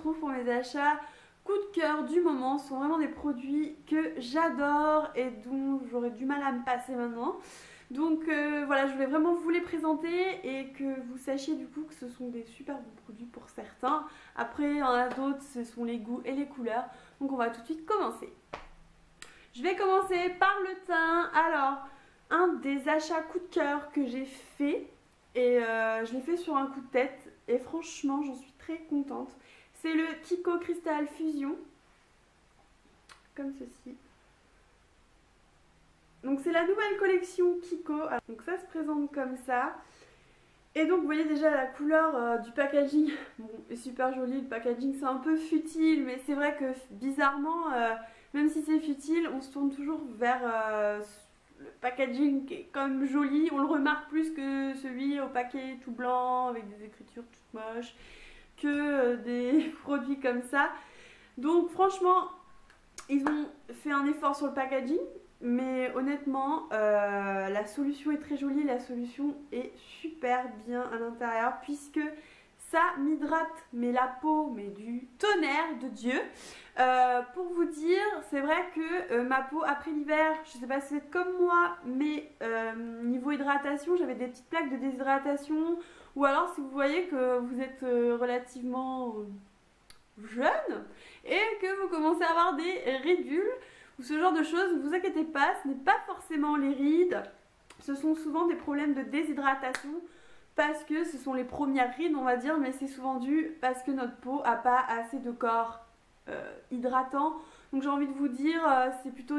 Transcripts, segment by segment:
retrouve pour mes achats coup de cœur du moment. Ce sont vraiment des produits que j'adore et dont j'aurais du mal à me passer maintenant. Donc voilà, je voulais vraiment vous les présenter et que vous sachiez du coup que ce sont des super bons produits pour certains. Après, il y en a d'autres, ce sont les goûts et les couleurs. Donc on va tout de suite commencer. Je vais commencer par le teint. Alors, un des achats coup de cœur que j'ai fait, et je l'ai fait sur un coup de tête, et franchement j'en suis très contente. C'est le Kiko Crystal Fusion, comme ceci. Donc c'est la nouvelle collection Kiko. Alors, donc ça se présente comme ça. Et donc vous voyez déjà la couleur du packaging. Bon, est super joli, le packaging c'est un peu futile, mais c'est vrai que bizarrement, même si c'est futile, on se tourne toujours vers le packaging qui est quand même joli. On le remarque plus que celui au paquet tout blanc avec des écritures toutes moches, que des produits comme ça. Donc franchement, ils ont fait un effort sur le packaging. Mais honnêtement, la solution est très jolie, la solution est super bien à l'intérieur puisque ça m'hydrate mais la peau, mais du tonnerre de Dieu. Pour vous dire, c'est vrai que ma peau après l'hiver, je sais pas si c'est comme moi, mais niveau hydratation, j'avais des petites plaques de déshydratation. Ou alors si vous voyez que vous êtes relativement jeune et que vous commencez à avoir des ridules, ou ce genre de choses, ne vous inquiétez pas, ce n'est pas forcément les rides, ce sont souvent des problèmes de déshydratation parce que ce sont les premières rides on va dire, mais c'est souvent dû parce que notre peau n'a pas assez de corps hydratant. Donc j'ai envie de vous dire, c'est plutôt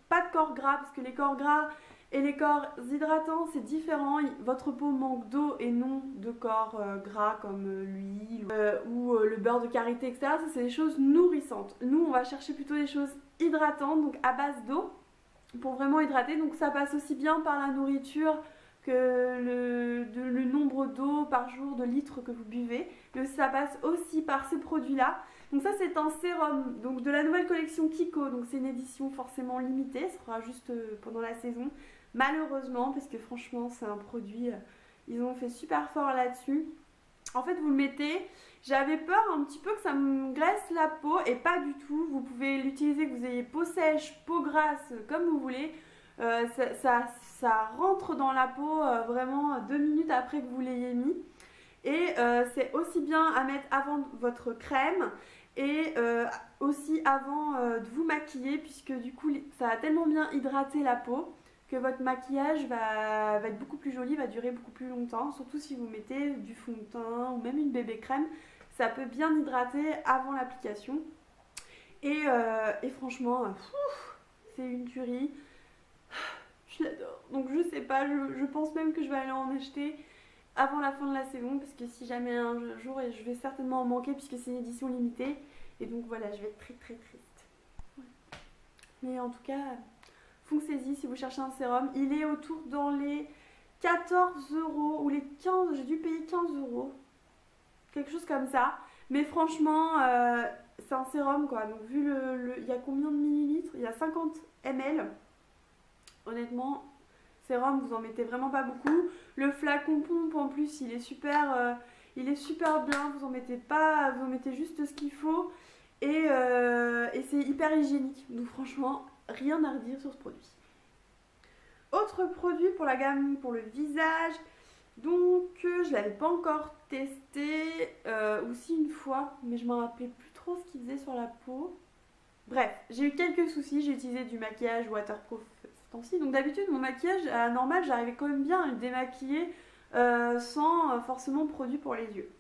pas de corps gras, parce que les corps gras et les corps hydratants c'est différent. Votre peau manque d'eau et non de corps gras comme l'huile ou le beurre de karité, etc. Ça c'est des choses nourrissantes. Nous on va chercher plutôt des choses hydratantes, donc à base d'eau, pour vraiment hydrater. Donc ça passe aussi bien par la nourriture que le nombre d'eau par jour, de litres que vous buvez, mais ça passe aussi par ces produits là. Donc ça c'est un sérum donc de la nouvelle collection Kiko, donc c'est une édition forcément limitée, ce sera juste pendant la saison malheureusement, parce que franchement c'est un produit, ils ont fait super fort là-dessus. En fait vous le mettez, j'avais peur un petit peu que ça me graisse la peau et pas du tout. Vous pouvez l'utiliser que vous ayez peau sèche, peau grasse, comme vous voulez. Ça rentre dans la peau vraiment 2 minutes après que vous l'ayez mis. Et c'est aussi bien à mettre avant votre crème et aussi avant de vous maquiller, puisque du coup ça a tellement bien hydraté la peau que votre maquillage va être beaucoup plus joli, va durer beaucoup plus longtemps, surtout si vous mettez du fond de teint ou même une bébé crème, ça peut bien hydrater avant l'application. Et franchement, c'est une tuerie, je l'adore. Donc je sais pas, je pense même que je vais aller en acheter avant la fin de la saison, parce que si jamais un jour, et je vais certainement en manquer puisque c'est une édition limitée, et donc voilà, je vais être très très triste. Ouais. Mais en tout cas, foncez-y si vous cherchez un sérum. Il est autour dans les 14 € ou les 15, j'ai dû payer 15 €, quelque chose comme ça. Mais franchement, c'est un sérum quoi. Donc vu il y a combien de millilitres? Il y a 50 ml. Honnêtement, sérum, vous en mettez vraiment pas beaucoup. Le flacon pompe en plus, il est super bien. Vous en mettez pas, vous en mettez juste ce qu'il faut. Et c'est hyper hygiénique. Donc franchement, rien à redire sur ce produit. Autre produit pour la gamme pour le visage, donc je l'avais pas encore testé, aussi une fois, mais je m'en rappelais plus trop ce qu'il faisait sur la peau. Bref, j'ai eu quelques soucis, j'ai utilisé du maquillage waterproof ce temps-ci. Donc d'habitude mon maquillage à la normale j'arrivais quand même bien à le démaquiller sans forcément produit pour les yeux.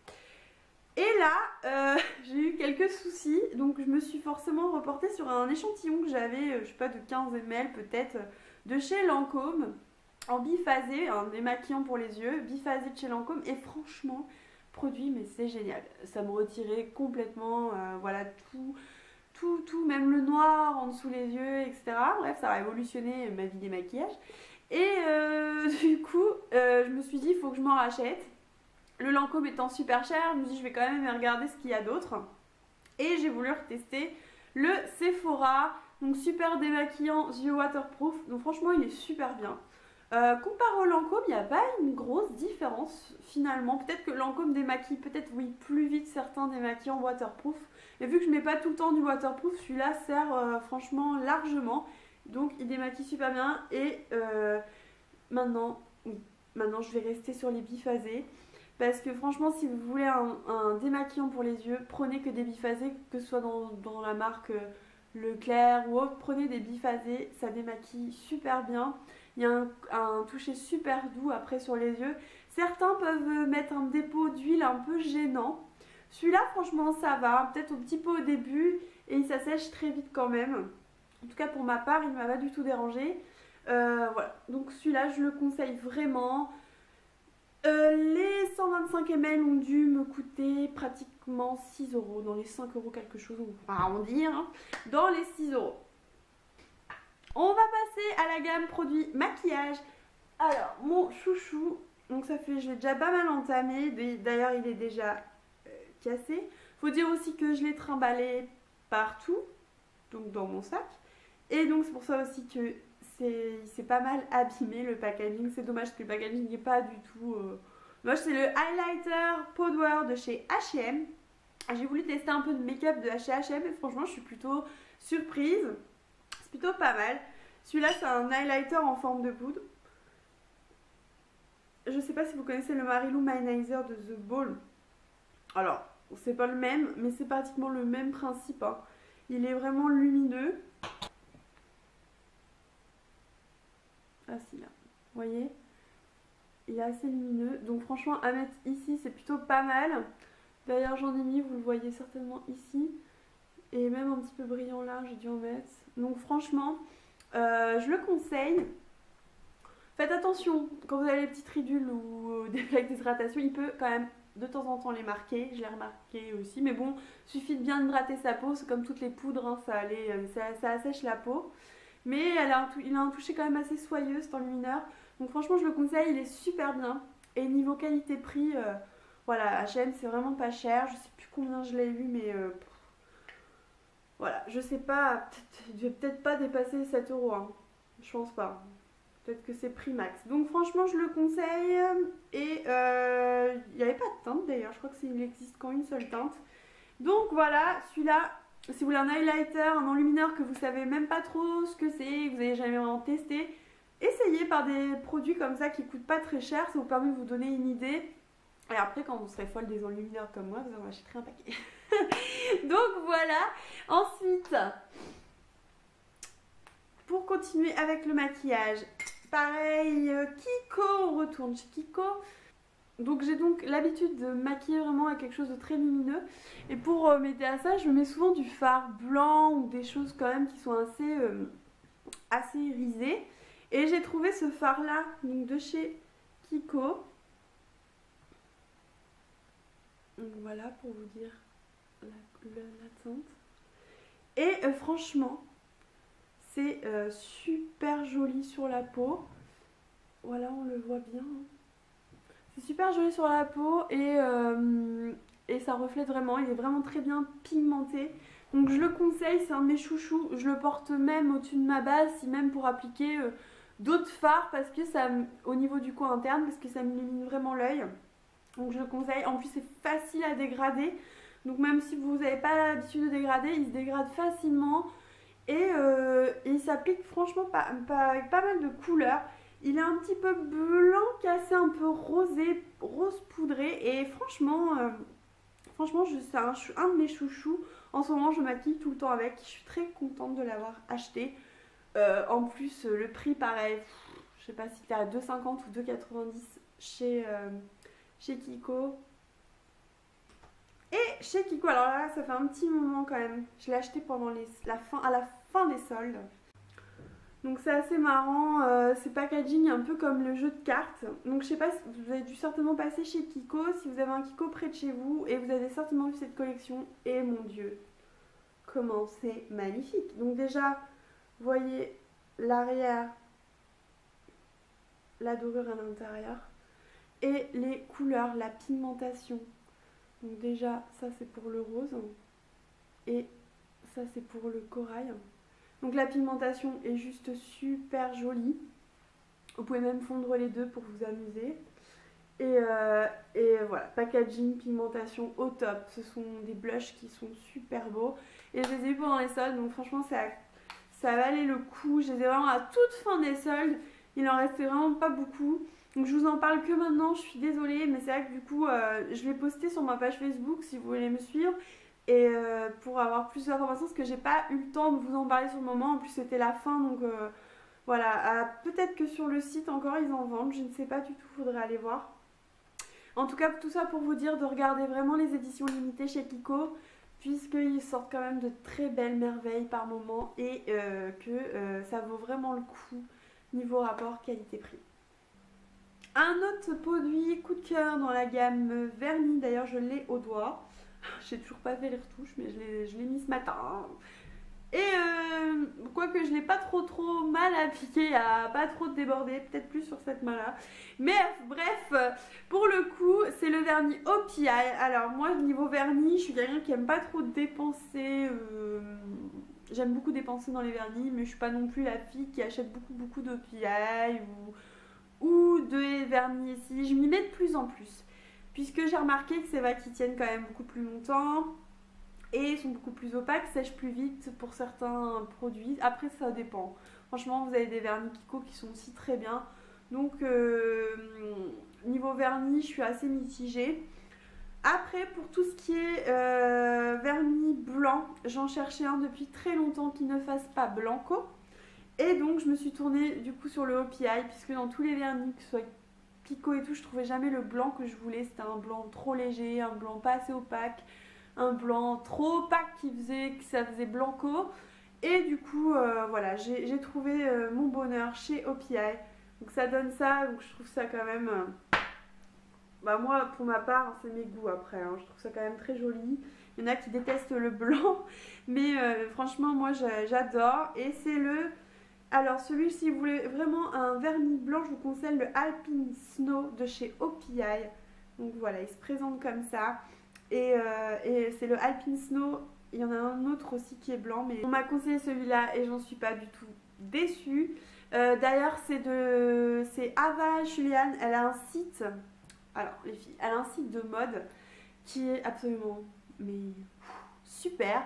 Et là, j'ai eu quelques soucis, donc je me suis forcément reportée sur un échantillon que j'avais, je sais pas, de 15 ml peut-être, de chez Lancôme, en biphasé, un démaquillant pour les yeux, biphasé de chez Lancôme, et franchement, produit, mais c'est génial. Ça me retirait complètement, voilà, tout, même le noir en dessous les yeux, etc. Bref, ça a révolutionné ma vie des maquillages. Et du coup, je me suis dit, il faut que je m'en rachète. Le Lancôme étant super cher, je me dis je vais quand même regarder ce qu'il y a d'autre. Et j'ai voulu retester le Sephora, donc super démaquillant yeux waterproof. Donc franchement il est super bien. Comparé au Lancôme, il n'y a pas une grosse différence finalement. Peut-être que Lancôme démaquille, peut-être oui, plus vite certains démaquillants waterproof. Mais vu que je mets pas tout le temps du waterproof, celui-là sert franchement largement. Donc il démaquille super bien. Et maintenant, oui, maintenant je vais rester sur les biphasés. Parce que franchement, si vous voulez un démaquillant pour les yeux, prenez que des biphasés, que ce soit dans la marque Leclerc ou autre. Prenez des biphasés, ça démaquille super bien. Il y a un toucher super doux après sur les yeux. Certains peuvent mettre un dépôt d'huile un peu gênant. Celui-là, franchement, ça va. Peut-être au petit peu au début et il s'assèche très vite quand même. En tout cas, pour ma part, il ne m'a pas du tout dérangé. Voilà, donc celui-là, je le conseille vraiment. Les 125 ml ont dû me coûter pratiquement 6 euros, dans les 5 euros quelque chose, on va arrondir, hein, dans les 6 euros. On va passer à la gamme produits maquillage. Alors, mon chouchou, donc ça fait, je l'ai déjà pas mal entamé, d'ailleurs il est déjà cassé. Faut dire aussi que je l'ai trimballé partout, donc dans mon sac. Et donc c'est pour ça aussi que c'est pas mal abîmé le packaging. C'est dommage que le packaging n'est pas du tout moche. C'est le highlighter Powder de chez H&M. J'ai voulu tester un peu de make-up de chez H&M et franchement je suis plutôt surprise. C'est plutôt pas mal. Celui-là c'est un highlighter en forme de poudre. Je sais pas si vous connaissez le Marilou Manizer de The Ball. Alors c'est pas le même mais c'est pratiquement le même principe, hein. Il est vraiment lumineux. Ah si là, vous voyez, il est assez lumineux, donc franchement à mettre ici c'est plutôt pas mal. D'ailleurs j'en ai mis, vous le voyez certainement ici, et même un petit peu brillant là, j'ai dû en mettre. Donc franchement, je le conseille. Faites attention, quand vous avez les petites ridules ou des plaques d'hydratation, il peut quand même de temps en temps les marquer, je l'ai remarqué aussi, mais bon, suffit de bien hydrater sa peau, c'est comme toutes les poudres, hein, ça assèche la peau. Mais il a un toucher quand même assez soyeux, cet enlumineur. Donc franchement, je le conseille, il est super bien. Et niveau qualité-prix, voilà, H&M, c'est vraiment pas cher. Je sais plus combien je l'ai eu, mais voilà, je sais pas, je vais peut-être pas dépasser 7 euros, hein. Je pense pas. Peut-être que c'est prix max. Donc franchement, je le conseille. Et il n'y avait pas de teinte d'ailleurs, je crois qu'il n'existe qu'en une seule teinte. Donc voilà, celui-là, si vous voulez un highlighter, un enlumineur que vous savez même pas trop ce que c'est, vous n'avez jamais vraiment testé, essayez par des produits comme ça qui coûtent pas très cher, ça vous permet de vous donner une idée. Et après, quand vous serez folle des enlumineurs comme moi, vous en achèterez un paquet. Donc voilà. Ensuite, pour continuer avec le maquillage, pareil, Kiko, on retourne chez Kiko. Donc j'ai donc l'habitude de maquiller vraiment avec quelque chose de très lumineux. Et pour m'aider à ça, je mets souvent du fard blanc ou des choses quand même qui sont assez irisées. Et j'ai trouvé ce fard là, donc de chez Kiko. Donc voilà pour vous dire la teinte. Et franchement, c'est super joli sur la peau. Voilà, on le voit bien. C'est super joli sur la peau et ça reflète vraiment, il est vraiment très bien pigmenté. Donc je le conseille, c'est un de mes chouchous. Je le porte même au-dessus de ma base, si même pour appliquer d'autres fards parce que ça, au niveau du coin interne, parce que ça m'illumine vraiment l'œil. Donc je le conseille. En plus c'est facile à dégrader. Donc même si vous n'avez pas l'habitude de dégrader, il se dégrade facilement. Et il s'applique franchement avec pas mal de couleurs. Il est un petit peu blanc, cassé, un peu rosé, rose poudré. Et franchement, c'est un de mes chouchous. En ce moment, je maquille tout le temps avec. Je suis très contente de l'avoir acheté. En plus, le prix, pareil, je sais pas si c'était à 2,50 ou 2,90 chez Kiko. Et chez Kiko, alors là, ça fait un petit moment quand même. Je l'ai acheté pendant à la fin des soldes. Donc c'est assez marrant, c'est packaging un peu comme le jeu de cartes. Donc je sais pas, si vous avez dû certainement passer chez Kiko, si vous avez un Kiko près de chez vous et vous avez certainement vu cette collection. Et mon dieu, comment c'est magnifique. Donc déjà, vous voyez l'arrière, la dorure à l'intérieur et les couleurs, la pigmentation. Donc déjà, ça c'est pour le rose et ça c'est pour le corail. Donc la pigmentation est juste super jolie. Vous pouvez même fondre les deux pour vous amuser. Et voilà, packaging, pigmentation au top. Ce sont des blushs qui sont super beaux. Et je les ai eu pendant les soldes, donc franchement ça valait le coup. Je les ai vraiment à toute fin des soldes. Il en restait vraiment pas beaucoup. Donc je vous en parle que maintenant, je suis désolée. Mais c'est vrai que du coup, je l'ai posté sur ma page Facebook si vous voulez me suivre. Et pour avoir plus d'informations, parce que j'ai pas eu le temps de vous en parler sur le moment. En plus c'était la fin, donc voilà. Peut-être que sur le site encore ils en vendent, je ne sais pas du tout, faudrait aller voir. En tout cas, tout ça pour vous dire de regarder vraiment les éditions limitées chez Kiko, puisqu'ils sortent quand même de très belles merveilles par moment et que ça vaut vraiment le coup niveau rapport qualité-prix. Un autre produit coup de cœur dans la gamme vernis, d'ailleurs je l'ai au doigt. J'ai toujours pas fait les retouches, mais je l'ai mis ce matin. Et quoique je l'ai pas trop mal appliqué, à pas trop déborder, peut-être plus sur cette main là. Mais bref, pour le coup c'est le vernis OPI. Alors moi niveau vernis je suis quelqu'un qui aime pas trop dépenser, j'aime beaucoup dépenser dans les vernis, mais je suis pas non plus la fille qui achète beaucoup d'OPI ou de vernis ici. Je m'y mets de plus en plus, puisque j'ai remarqué que c'est vrai qu'ils tiennent quand même beaucoup plus longtemps. Et sont beaucoup plus opaques, sèchent plus vite pour certains produits. Après ça dépend. Franchement vous avez des vernis Kiko qui sont aussi très bien. Donc niveau vernis je suis assez mitigée. Après pour tout ce qui est vernis blanc, j'en cherchais un depuis très longtemps qui ne fasse pas blanco. Et donc je me suis tournée du coup sur le OPI, puisque dans tous les vernis, que ce soit Kiko et tout, je trouvais jamais le blanc que je voulais. C'était un blanc trop léger, un blanc pas assez opaque, un blanc trop opaque que ça faisait blanco. Et du coup voilà, j'ai trouvé mon bonheur chez OPI. Donc ça donne ça, donc je trouve ça quand même bah moi pour ma part c'est mes goûts après hein. Je trouve ça quand même très joli. Il y en a qui détestent le blanc, mais franchement moi j'adore. Et c'est le, alors celui, si vous voulez vraiment un vernis blanc, je vous conseille le Alpine Snow de chez OPI. Donc voilà, il se présente comme ça. Et c'est le Alpine Snow. Il y en a un autre aussi qui est blanc, mais on m'a conseillé celui-là et j'en suis pas du tout déçue. D'ailleurs c'est Ava Julian, elle a un site, alors les filles, elle a un site de mode qui est absolument super.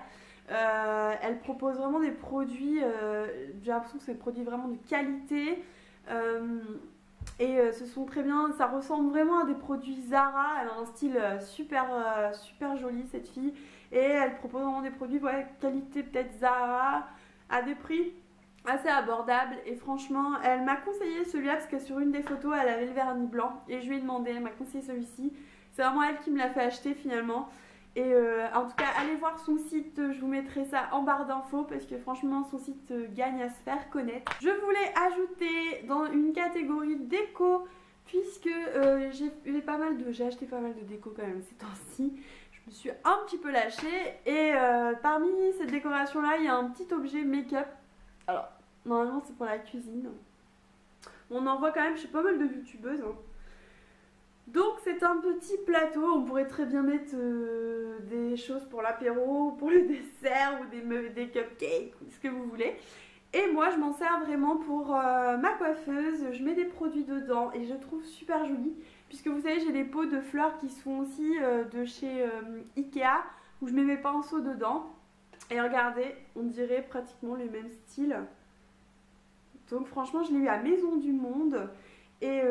Elle propose vraiment des produits, j'ai l'impression que c'est des produits vraiment de qualité. Et ce sont très bien, ça ressemble vraiment à des produits Zara. Elle a un style super joli cette fille. Et elle propose vraiment des produits qualité peut-être Zara à des prix assez abordables. Et franchement elle m'a conseillé celui-là parce que sur une des photos elle avait le vernis blanc. Et je lui ai demandé, elle m'a conseillé celui-ci. C'est vraiment elle qui me l'a fait acheter finalement. Et en tout cas allez voir son site, je vous mettrai ça en barre d'infos parce que franchement son site gagne à se faire connaître. Je voulais ajouter dans une catégorie déco, puisque j'ai acheté pas mal de déco quand même ces temps-ci. Je me suis un petit peu lâchée et parmi cette décoration là il y a un petit objet make-up. Alors normalement c'est pour la cuisine. On en voit quand même chez pas mal de youtubeuses hein. Donc c'est un petit plateau, on pourrait très bien mettre des choses pour l'apéro, pour le dessert ou des cupcakes, ce que vous voulez. Et moi je m'en sers vraiment pour ma coiffeuse, je mets des produits dedans et je trouve super joli. Puisque vous savez j'ai des pots de fleurs qui sont aussi de chez Ikea, où je mets mes pinceaux dedans. Et regardez, on dirait pratiquement le même style. Donc franchement je l'ai eu à Maison du Monde. Et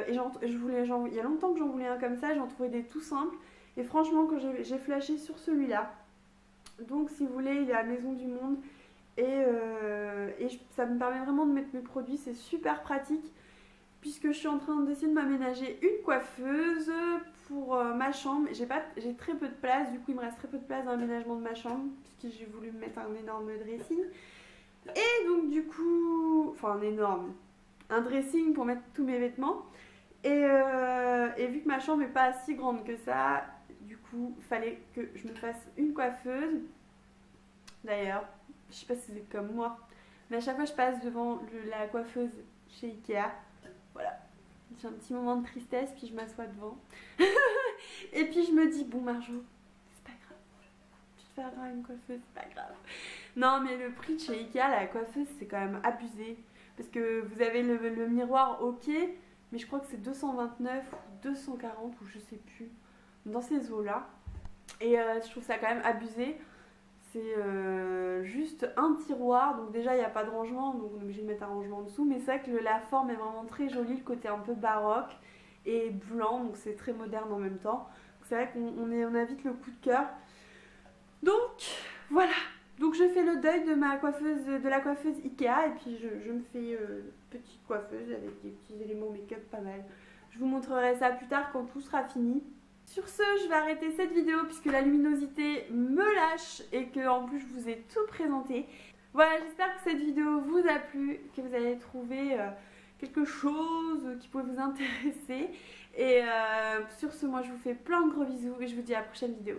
il y a longtemps que j'en voulais un comme ça, j'en trouvais des tout simples. Et franchement, quand j'ai flashé sur celui-là, donc si vous voulez, il est à Maison du Monde. Et ça me permet vraiment de mettre mes produits, c'est super pratique. Puisque je suis en train d'essayer de m'aménager une coiffeuse pour ma chambre. J'ai très peu de place, du coup il me reste très peu de place dans l'aménagement de ma chambre. Puisque j'ai voulu me mettre un énorme dressing. Et donc du coup, enfin un dressing pour mettre tous mes vêtements. Et vu que ma chambre n'est pas si grande que ça, du coup il fallait que je me fasse une coiffeuse. D'ailleurs je sais pas si c'est comme moi, mais à chaque fois je passe devant la coiffeuse chez Ikea, voilà, j'ai un petit moment de tristesse puis je m'assois devant et puis je me dis bon Marjo, c'est pas grave, tu te feras une coiffeuse, c'est pas grave. Non mais le prix de chez Ikea, la coiffeuse c'est quand même abusé. parce que vous avez le miroir ok, mais je crois que c'est 229 ou 240 ou je sais plus, dans ces eaux là. Et je trouve ça quand même abusé. C'est juste un tiroir, donc déjà il n'y a pas de rangement, donc on est obligé de mettre un rangement en dessous, mais c'est vrai que la forme est vraiment très jolie, le côté un peu baroque et blanc, donc c'est très moderne en même temps. C'est vrai qu'on a vite le coup de cœur. Donc voilà, donc je fais le deuil de ma coiffeuse, de la coiffeuse Ikea, et puis je me fais petite coiffeuse avec des petits éléments make-up pas mal. Je vous montrerai ça plus tard quand tout sera fini. Sur ce, je vais arrêter cette vidéo puisque la luminosité me lâche et que en plus je vous ai tout présenté. Voilà, j'espère que cette vidéo vous a plu, que vous avez trouvé quelque chose qui pourrait vous intéresser. Et sur ce, moi je vous fais plein de gros bisous et je vous dis à la prochaine vidéo.